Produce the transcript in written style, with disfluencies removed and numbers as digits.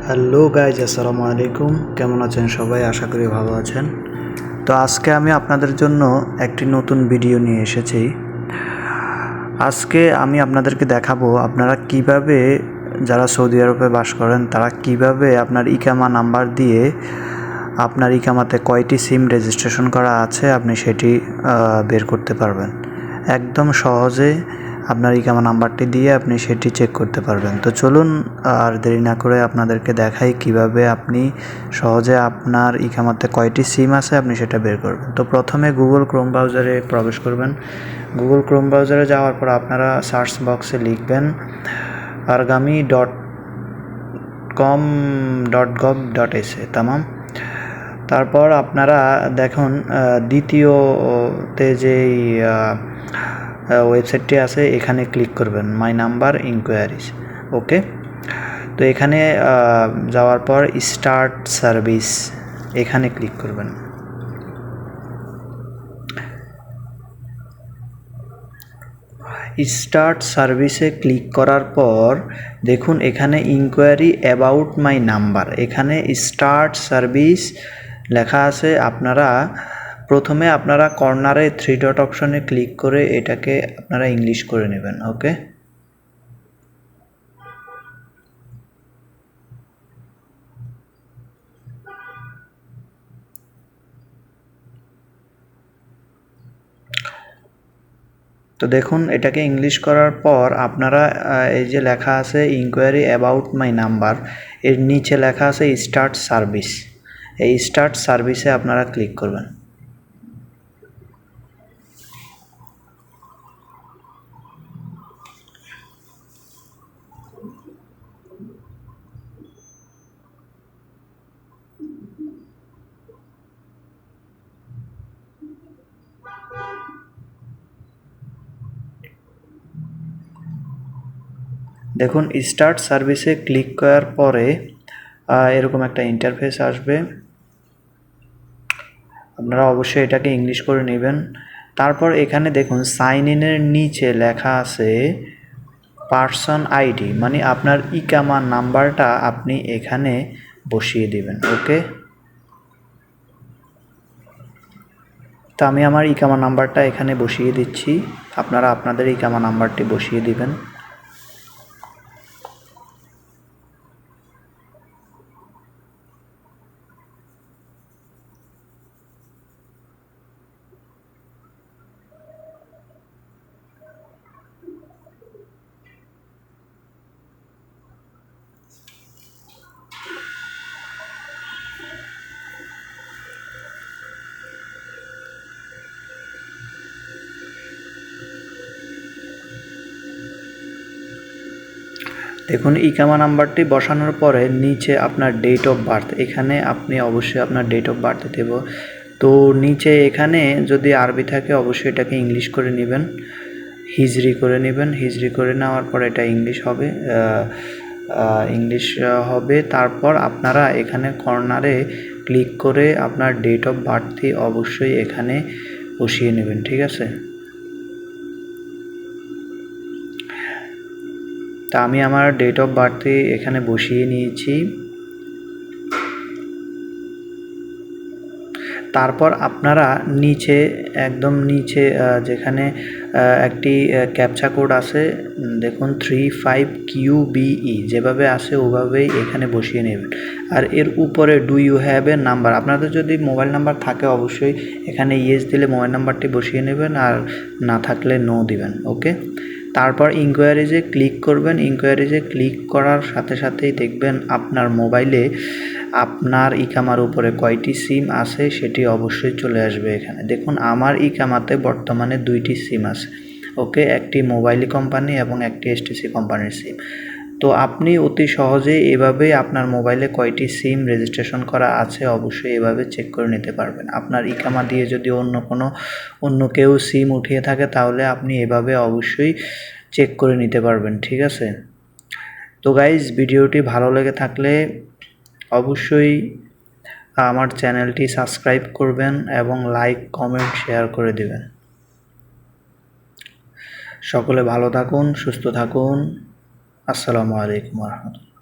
Hello guys, আসসালামু আলাইকুম। কেমন আছেন সবাই? আশা করি ভালো আছেন। তো আজকে আমি আপনাদের জন্য একটি নতুন ভিডিও নিয়ে এসেছি। আজকে আমি আপনাদেরকে দেখাবো আপনারা কিভাবে, যারা সৌদি আরবে বাস করেন তারা কিভাবে আপনার ইকামা নাম্বার দিয়ে আপনার ইকামাতে কয়টি সিম রেজিস্ট্রেশন করা আছে আপনি সেটি বের করতে পারবেন। একদম সহজে আপনার ইকামা নাম্বারটি দিয়ে আপনি সেটি চেক করতে পারবেন। তো চলুন আর দেরি না করে আপনাদেরকে দেখাই কিভাবে আপনি সহজে আপনার ইকামাতে কয়টি সিম আছে আপনি সেটা বের করবেন। তো প্রথমে গুগল ক্রোম ব্রাউজারে প্রবেশ করবেন। গুগল ক্রোম ব্রাউজারে যাওয়ার পর আপনারা সার্চ বক্সে লিখবেন argami.com.gov.sa, তামাম। তারপর আপনারা দেখুন দ্বিতীয়তে যেই ওয়েবসাইটটি আছে এখানে ক্লিক করবেন, মাই নাম্বার ইনকোয়ারিজ। ওকে, তো এখানে যাওয়ার পর স্টার্ট সার্ভিস এখানে ক্লিক করবেন। স্টার্ট সার্ভিসে ক্লিক করার পর দেখুন এখানে ইনকোয়ারি অ্যাবাউট মাই নাম্বার, এখানে স্টার্ট সার্ভিস লেখা আছে। প্রথমে আপনারা কর্নারে 3 ডট অপশনে ক্লিক করে এটাকে আপনারা ইংলিশ করে নেবেন। ওকে, তো দেখুন এটাকে ইংলিশ করার পর আপনারা এই যে লেখা আছে ইনকোয়ারি অ্যাবাউট মাই নাম্বার, এর নিচে লেখা আছে স্টার্ট সার্ভিস। এই স্টার্ট সার্ভিসে আপনারা ক্লিক করবেন। দেখুন স্টার্ট সার্ভিসে ক্লিক করার পরে এরকম একটা ইন্টারফেস আসবে। আপনারা অবশ্যই এটাকে ইংলিশ করে নেবেন। তারপর এখানে দেখুন সাইন ইনের নিচে লেখা আছে পার্সন আইডি, মানে আপনার ইকামা নাম্বারটা আপনি এখানে বসিয়ে দিবেন। ওকে, তো আমি আমার ইকামা নাম্বারটা এখানে বসিয়ে দিচ্ছি, আপনারা আপনাদের ইকামা নাম্বারটি বসিয়ে দিবেন। দেখুন ইকামা নাম্বারটি বসানোর পরে নিচে আপনার ডেট অফ বার্থ, এখানে আপনি অবশ্যই আপনার ডেট অফ বার্থ দেব। তো নিচে এখানে যদি আরবি থাকে অবশ্যই এটাকে ইংলিশ করে নেবেন, হিজরি করে নেবেন। হিজরি করে নেওয়ার পর এটা ইংলিশ হবে। তারপর আপনারা এখানে কর্নারে ক্লিক করে আপনার ডেট অফ বার্থটি অবশ্যই এখানে বসিয়ে নেবেন। ঠিক আছে, তা আমি আমার ডেট অফ বার্থে এখানে বসিয়ে নিয়েছি। তারপর আপনারা নিচে একদম নিচে যেখানে একটি ক্যাপচা কোড আছে দেখুন 35QBE, যেভাবে আসে ওভাবেই এখানে বসিয়ে নেবেন। আর এর উপরে do you have a number, আপনাদের যদি মোবাইল নাম্বার থাকে অবশ্যই এখানে ইয়েস দিলে মোবাইল নাম্বারটি বসিয়ে নেবেন, আর না থাকলে নো দিবেন। ওকে, তারপর ইনকোয়ারিজে ক্লিক করবেন। ইনকোয়ারিজে ক্লিক করার সাথে সাথেই দেখবেন আপনার মোবাইলে আপনার ইকামার উপরে কয়টি সিম আছে সেটি অবশ্যই চলে আসবে এখানে। দেখুন আমার ইকামাতে বর্তমানে 2টি সিম আছে। ওকে, একটি মোবাইল কোম্পানি এবং একটি এসটিসি কোম্পানির সিম। তো আপনি অতি সহজেই এভাবে আপনার মোবাইলে কয়টি সিম রেজিস্ট্রেশন করা আছে অবশ্যই এভাবে চেক করে নিতে পারবেন। আপনার ইকামা দিয়ে যদি অন্য কেউ সিম উঠিয়ে থাকে তাহলে আপনি এভাবে অবশ্যই চেক করে নিতে পারবেন। ঠিক আছে, তো গাইজ ভিডিওটি ভালো লেগে থাকলে অবশ্যই আমার চ্যানেলটি সাবস্ক্রাইব করবেন এবং লাইক, কমেন্ট, শেয়ার করে দেবেন। সকলে ভালো থাকুন, সুস্থ থাকুন। আসসালামু আলাইকুম ওয়া রাহমাতুল্লাহ।